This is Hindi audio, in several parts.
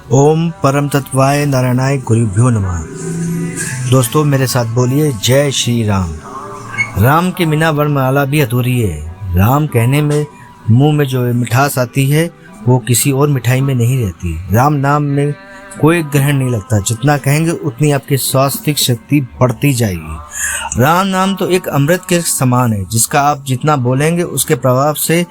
ओम परम तत्वाय नारायणाय गुरुभ्यो नमः। दोस्तों मेरे साथ बोलिए जय श्री राम। राम के बिना वर्णमाला भी अधूरी है। राम कहने में मुंह में जो मिठास आती है वो किसी और मिठाई में नहीं रहती। राम नाम में कोई ग्रहण नहीं लगता। जितना कहेंगे उतनी आपकी स्वास्थ्यिक शक्ति बढ़ती जाएगी। राम नाम तो एक अमृत के समान है, जिसका आप जितना बोलेंगे उसके प्रभाव से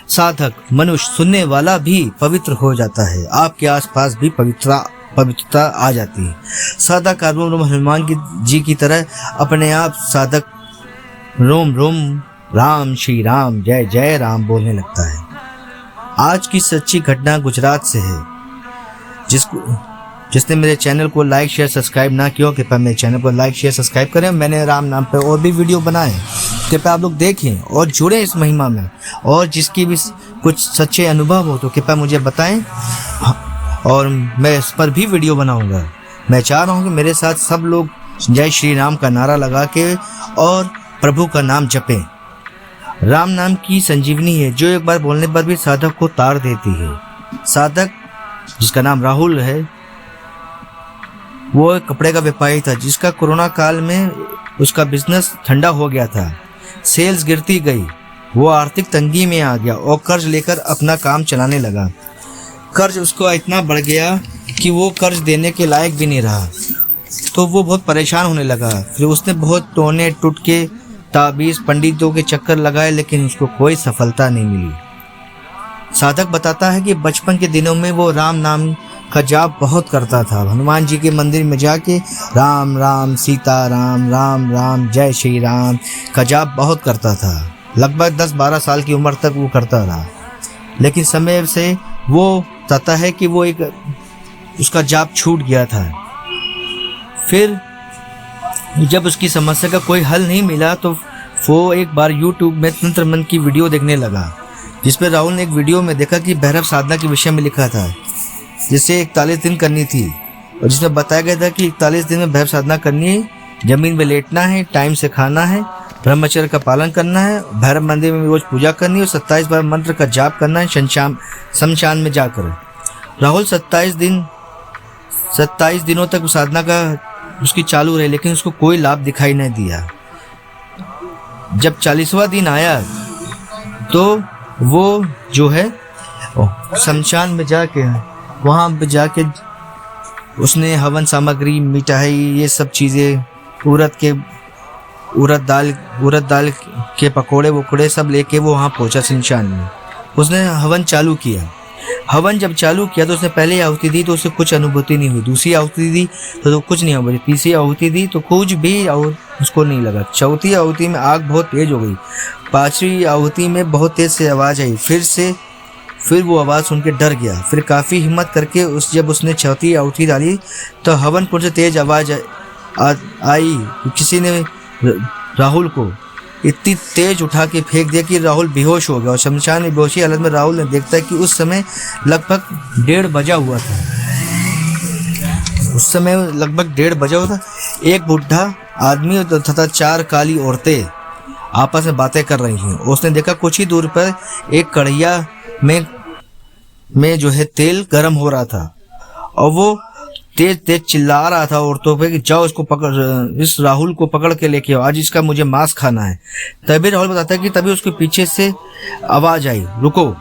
साधक मनुष्य सुनने वाला भी पवित्र हो जाता है। आपके आसपास भी पवित्रता आ जाती है। साधक रोम रोम हनुमान जी की तरह अपने आप साधक रोम रोम राम श्री राम जय जय राम बोलने लगता है। आज की सच्ची घटना गुजरात से है। जिसने मेरे चैनल को लाइक शेयर सब्सक्राइब ना किया, कृपया मेरे चैनल को लाइक शेयर सब्सक्राइब करें। मैंने राम नाम पे और भी वीडियो बनाए, कृपया आप लोग देखें और जुड़ें इस महिमा में। और जिसकी भी कुछ सच्चे अनुभव हो तो कृपया मुझे बताएं और मैं इस पर भी वीडियो बनाऊंगा। मैं चाह रहा हूँ कि मेरे साथ सब लोग जय श्री राम का नारा लगा के और प्रभु का नाम जपें। राम नाम की संजीवनी है जो एक बार बोलने पर भी साधक को तार देती है। साधक जिसका नाम राहुल है, वो एक कपड़े का व्यापारी था जिसका कोरोना काल में उसका बिजनेस ठंडा हो गया था। सेल्स गिरती गई, वो आर्थिक तंगी में आ गया और कर्ज लेकर अपना काम चलाने लगा। कर्ज उसको इतना बढ़ गया कि वो कर्ज देने के लायक भी नहीं रहा, तो वो बहुत परेशान होने लगा। फिर उसने बहुत टोने टुटके ताबीज पंडितों के चक्कर लगाए, लेकिन उसको कोई सफलता नहीं मिली। साधक बताता है कि बचपन के दिनों में वो राम नाम का जाप बहुत करता था। हनुमान जी के मंदिर में जाके राम राम सीता राम राम राम जय श्री राम का जाप बहुत करता था। लगभग 10-12 साल की उम्र तक वो करता रहा, लेकिन समय से वो बताता है कि वो उसका जाप छूट गया था। फिर जब उसकी समस्या का कोई हल नहीं मिला तो वो एक बार YouTube में तंत्र मंत्र की वीडियो देखने लगा, जिसमें राहुल ने एक वीडियो में देखा कि भैरव साधना के विषय में लिखा था, जिसे 41 दिन करनी थी और जिसमें बताया गया था कि 41 दिन में भैरव साधना करनी है, जमीन में लेटना है, टाइम से खाना है, ब्रह्मचर्य का पालन करना है, भैरव मंदिर में रोज पूजा करनी है और 27 बार मंत्र का जाप करना है शमशान में जाकर। राहुल 27 दिनों तक साधना का उसकी चालू रही, लेकिन उसको कोई लाभ दिखाई नहीं दिया। जब 40वां दिन आया तो वो जो है शमशान में जाके वहाँ पे जाके उसने हवन सामग्री, मिठाई, ये सब चीज़ें, उड़द दाल के पकोड़े वकोड़े सब लेके वो वहाँ पहुँचा शमशान में। उसने हवन चालू किया। हवन जब चालू किया तो उसने पहले आहुति दी तो उसे कुछ अनुभूति नहीं हुई। दूसरी आहुति दी तो कुछ नहीं हुआ। तीसरी आहुति दी तो कुछ भी उसको नहीं लगा। चौथी आहुति में आग बहुत तेज हो गई। 5वीं आहुति में बहुत तेज से आवाज़ आई। फिर वो आवाज़ सुन के डर गया। फिर काफ़ी हिम्मत करके जब उसने चौथी आहुति डाली तो हवन कुंड से तेज आवाज़ आई। किसी ने राहुल को इतनी तेज उठा के फेंक दिया कि राहुल बेहोश हो गया। और शमशान में बेहोशी हालत में राहुल ने देखता है कि उस समय लगभग 1:30 बजा हुआ था। एक बुढ़ा आदमी तथा 4 काली औरतें आपस में बातें कर रही हैं। उसने देखा कुछ ही दूर पर एक कढ़ैया में जो है तेल गर्म हो रहा था और वो तेज चिल्ला रहा था औरतों पे कि जाओ इसको पकड़, इस राहुल को पकड़ के लेके आओ, आज इसका मुझे मांस खाना है। तभी राहुल बताता है कि तभी उसके पीछे से आवाज आई, रुको।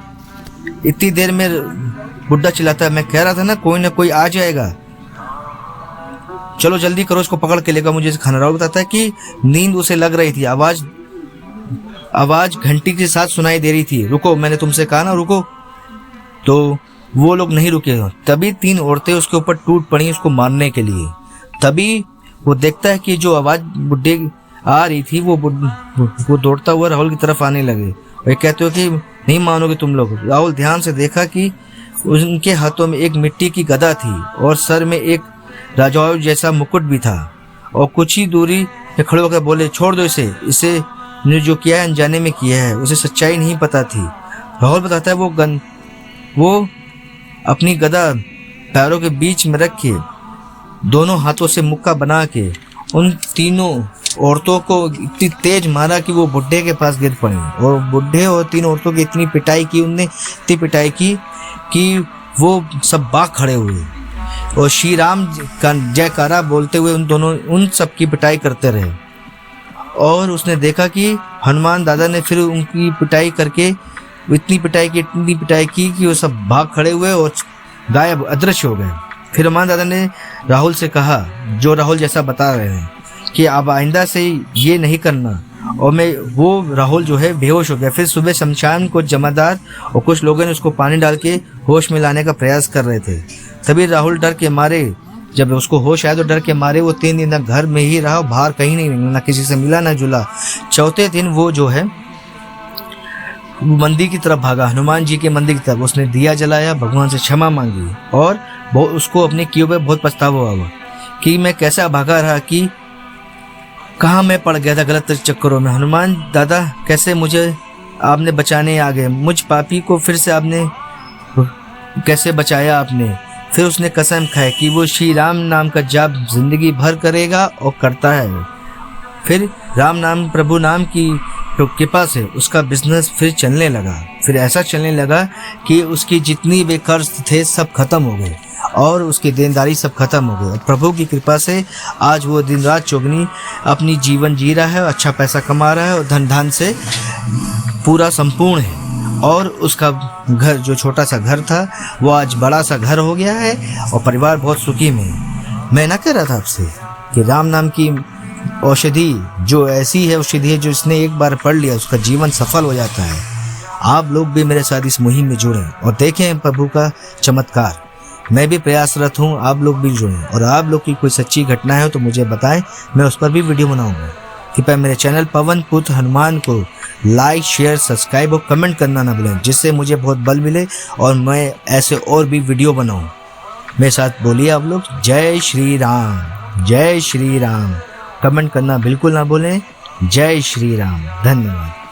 इतनी देर में बुड्ढा चिल्लाता है, मैं कह रहा था ना कोई आ जाएगा, चलो जल्दी करो, इसको पकड़ के लेकर मुझे खाना। राहुल बताता है कि नींद उसे लग रही थी। आवाज घंटी के साथ सुनाई दे रही थी, रुको, मैंने तुमसे कहा ना रुको। तो वो लोग नहीं रुके। तभी 3 औरतें उसके ऊपर टूट पड़ी उसको मारने के लिए। तभी वो देखता है कि जो आवाज बुड्ढे आ रही थी वो दौड़ता हुआ राहुल की तरफ आने लगे। और कहते हो कि नहीं मानोगे तुम लोग। राहुल ध्यान से देखा कि उनके हाथों में एक मिट्टी की गदा थी और सर में एक राजाओं जैसा मुकुट भी था। और कुछ ही दूरी पे खड़े होकर बोले, छोड़ दो इसे ने जो किया है अनजाने में किया है, उसे सच्चाई नहीं पता थी। राहुल बताता है वो अपनी गदा पैरों के बीच में रख के दोनों हाथों से मुक्का बना के उन तीनों औरतों को इतनी तेज मारा कि वो बुड्ढे के पास गिर पड़ी। और बुड्ढे और 3 औरतों की इतनी पिटाई की कि वो सब बाग खड़े हुए। और श्री राम का जयकारा बोलते हुए उन सब की पिटाई करते रहे। और उसने देखा कि हनुमान दादा ने फिर उनकी पिटाई करके इतनी पिटाई की कि वो सब भाग खड़े हुए और गायब अदृश्य हो गए। फिर हनुमान दादा ने राहुल से कहा, जो राहुल जैसा बता रहे हैं, कि अब आइंदा से ये नहीं करना। और वो राहुल जो है बेहोश हो गया। फिर सुबह शमशान को जमादार और कुछ लोगों ने उसको पानी डाल के होश में लाने का प्रयास कर रहे थे। तभी राहुल डर के मारे, जब उसको होश आया तो डर के मारे वो 3 दिन तक घर में ही रहा, बाहर कहीं नहीं निकला, ना किसी से मिला ना जुला। चौथे दिन वो जो है मंदिर की तरफ भागा, हनुमान जी के मंदिर की तरफ। उसने दिया जलाया, भगवान से क्षमा मांगी और उसको अपने किए हुए बहुत पछतावा हुआ कि मैं कैसा भागा रहा, कि कहाँ मैं पड़ गया था गलत चक्करों में। हनुमान दादा कैसे मुझे आपने बचाने आ गए, मुझ पापी को फिर से आपने कैसे बचाया आपने। फिर उसने कसम खाई कि वो श्री राम नाम का जाप जिंदगी भर करेगा और करता है। फिर राम नाम, प्रभु नाम की कृपा से उसका बिजनेस फिर चलने लगा। फिर ऐसा चलने लगा कि उसकी जितनी भी कर्ज थे सब खत्म हो गए और उसकी देनदारी सब खत्म हो गई। प्रभु की कृपा से आज वो दिन रात चौगनी अपनी जीवन जी रहा है, अच्छा पैसा कमा रहा है और धन धान से पूरा संपूर्ण है। और उसका घर, जो छोटा सा घर था, वो आज बड़ा सा घर हो गया है और परिवार बहुत सुखी में है। मैं ना कह रहा था आपसे कि राम नाम की औषधि जो ऐसी है, औषधि है जो इसने एक बार पढ़ लिया उसका जीवन सफल हो जाता है। आप लोग भी मेरे साथ इस मुहिम में जुड़ें और देखें प्रभु का चमत्कार। मैं भी प्रयासरत हूँ, आप लोग भी जुड़ें। और आप लोग की कोई सच्ची घटना है तो मुझे बताएं, मैं उस पर भी वीडियो बनाऊंगा। कृपया मेरे चैनल पवन पुत्र हनुमान को लाइक, शेयर, सब्सक्राइब और कमेंट करना ना भूलें, जिससे मुझे बहुत बल मिले और मैं ऐसे और भी वीडियो बनाऊं। मेरे साथ बोलिए आप लोग, जय श्री राम, जय श्री राम। कमेंट करना बिल्कुल ना भूलें। जय श्री राम। धन्यवाद।